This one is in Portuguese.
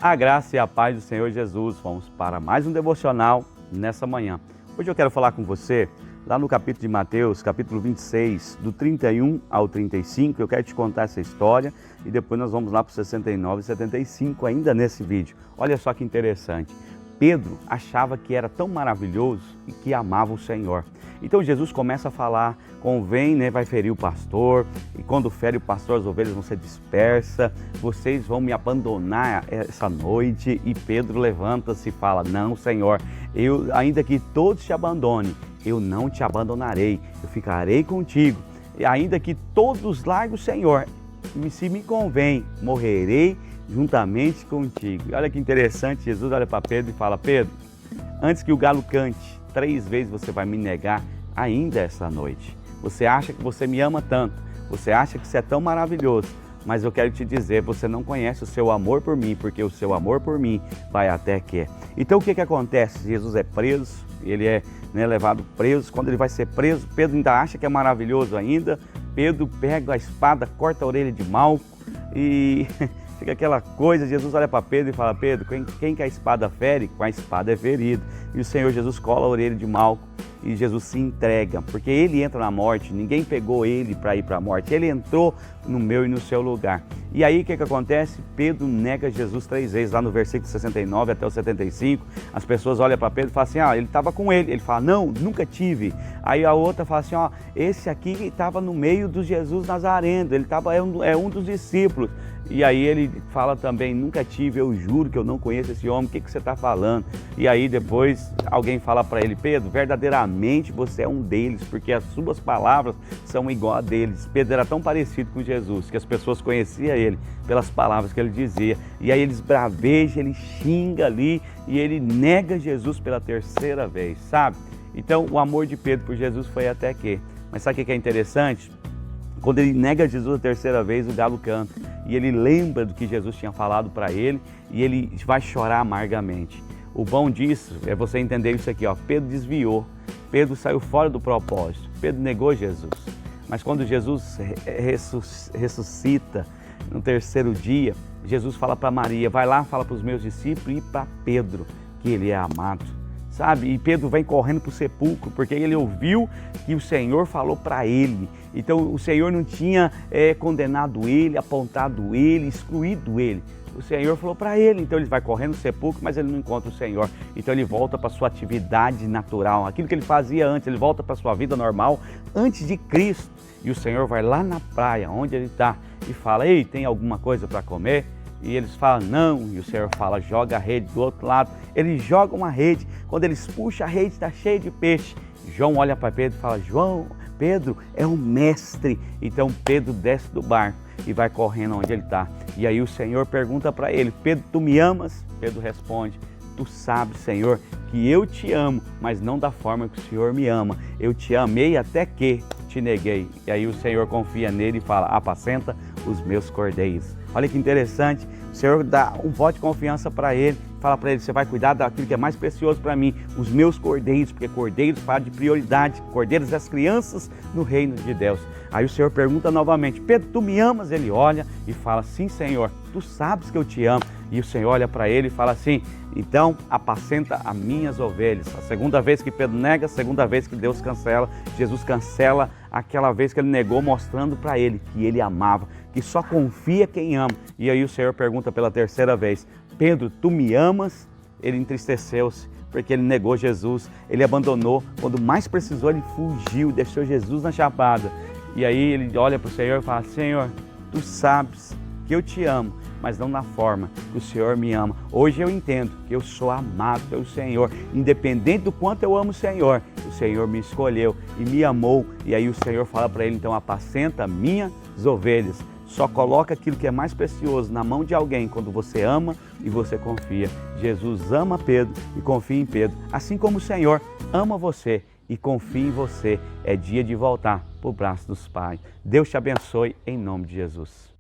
A graça e a paz do Senhor Jesus. Vamos para mais um devocional nessa manhã. Hoje eu quero falar com você, lá no capítulo de Mateus, capítulo 26, do 31 ao 35. Eu quero te contar essa história e depois nós vamos lá para o 69 e 75 ainda nesse vídeo. Olha só que interessante. Pedro achava que era tão maravilhoso e que amava o Senhor. Então Jesus começa a falar, convém, vai ferir o pastor, e quando fere o pastor as ovelhas vão ser dispersas, vocês vão me abandonar essa noite. E Pedro levanta-se e fala, não, Senhor, ainda que todos te abandonem, eu não te abandonarei, eu ficarei contigo. E ainda que todos larguem o Senhor, se me convém, morrerei juntamente contigo. E olha que interessante, Jesus olha para Pedro e fala, Pedro, antes que o galo cante, 3 vezes você vai me negar ainda essa noite. Você acha que você me ama tanto, você acha que você é tão maravilhoso, mas eu quero te dizer, você não conhece o seu amor por mim, porque o seu amor por mim vai até que. Então o que acontece? Jesus é preso, ele é levado preso. Quando ele vai ser preso, Pedro ainda acha que é maravilhoso ainda. Pedro pega a espada, corta a orelha de Malco e fica aquela coisa. Jesus olha para Pedro e fala, Pedro, quem que a espada fere, com a espada é ferido. E o Senhor Jesus cola a orelha de Malco e Jesus se entrega, porque ele entra na morte, ninguém pegou ele para ir para a morte, ele entrou no meu e no seu lugar. E aí o que acontece? Pedro nega Jesus 3 vezes, lá no versículo 69 até o 75, as pessoas olham para Pedro e falam assim, ele estava com ele fala, não, nunca tive. Aí a outra fala assim, esse aqui estava no meio do Jesus Nazareno, ele é um dos discípulos. E aí ele fala também, nunca tive, eu juro que eu não conheço esse homem, o que você está falando? E aí depois alguém fala para ele, Pedro, verdadeiramente você é um deles, porque as suas palavras são igual a deles. Pedro era tão parecido com Jesus, que as pessoas conheciam ele pelas palavras que ele dizia. E aí ele esbraveja, ele xinga ali e ele nega Jesus pela 3ª vez, sabe? Então o amor de Pedro por Jesus foi até que. Mas sabe o que é interessante? Quando ele nega Jesus a 3ª vez, o galo canta. E ele lembra do que Jesus tinha falado para ele e ele vai chorar amargamente. O bom disso é você entender isso aqui, Pedro desviou, Pedro saiu fora do propósito, Pedro negou Jesus. Mas quando Jesus ressuscita no 3º dia, Jesus fala para Maria, vai lá, fala para os meus discípulos e para Pedro que ele é amado. Sabe? E Pedro vem correndo para o sepulcro, porque ele ouviu que o Senhor falou para ele. Então o Senhor não tinha condenado ele, apontado ele, excluído ele. O Senhor falou para ele, então ele vai correndo no sepulcro, mas ele não encontra o Senhor. Então ele volta para a sua atividade natural, aquilo que ele fazia antes, ele volta para a sua vida normal antes de Cristo. E o Senhor vai lá na praia, onde ele está, e fala, ei, tem alguma coisa para comer? E eles falam, não, e o Senhor fala, joga a rede do outro lado. Eles jogam uma rede, quando eles puxam a rede está cheia de peixe. João olha para Pedro e fala, Pedro é o mestre. Então Pedro desce do barco e vai correndo onde ele está. E aí o Senhor pergunta para ele, Pedro, tu me amas? Pedro responde, tu sabes, Senhor, que eu te amo, mas não da forma que o Senhor me ama. Eu te amei até que te neguei. E aí o Senhor confia nele e fala, apacenta os meus cordeiros. Olha que interessante, o Senhor dá um voto de confiança para ele, fala para ele, você vai cuidar daquilo que é mais precioso para mim, os meus cordeiros, porque cordeiros fala de prioridade, cordeiros das crianças no reino de Deus. Aí o Senhor pergunta novamente, Pedro, tu me amas? Ele olha e fala, sim, Senhor, tu sabes que eu te amo. E o Senhor olha para ele e fala assim, então apacenta as minhas ovelhas. A 2ª vez que Pedro nega, a 2ª vez que Deus cancela, Jesus cancela aquela vez que ele negou, mostrando para ele que ele amava, que só confia quem ama. E aí o Senhor pergunta pela 3ª vez, Pedro, tu me amas? Ele entristeceu-se, porque ele negou Jesus, ele abandonou, quando mais precisou ele fugiu, deixou Jesus na chapada. E aí ele olha para o Senhor e fala, Senhor, tu sabes que eu te amo, mas não na forma que o Senhor me ama. Hoje eu entendo que eu sou amado pelo Senhor, independente do quanto eu amo o Senhor me escolheu e me amou. E aí o Senhor fala para ele, então apacenta minhas ovelhas. Só coloca aquilo que é mais precioso na mão de alguém quando você ama e você confia. Jesus ama Pedro e confia em Pedro, assim como o Senhor ama você e confia em você. É dia de voltar para o braço dos pais. Deus te abençoe em nome de Jesus.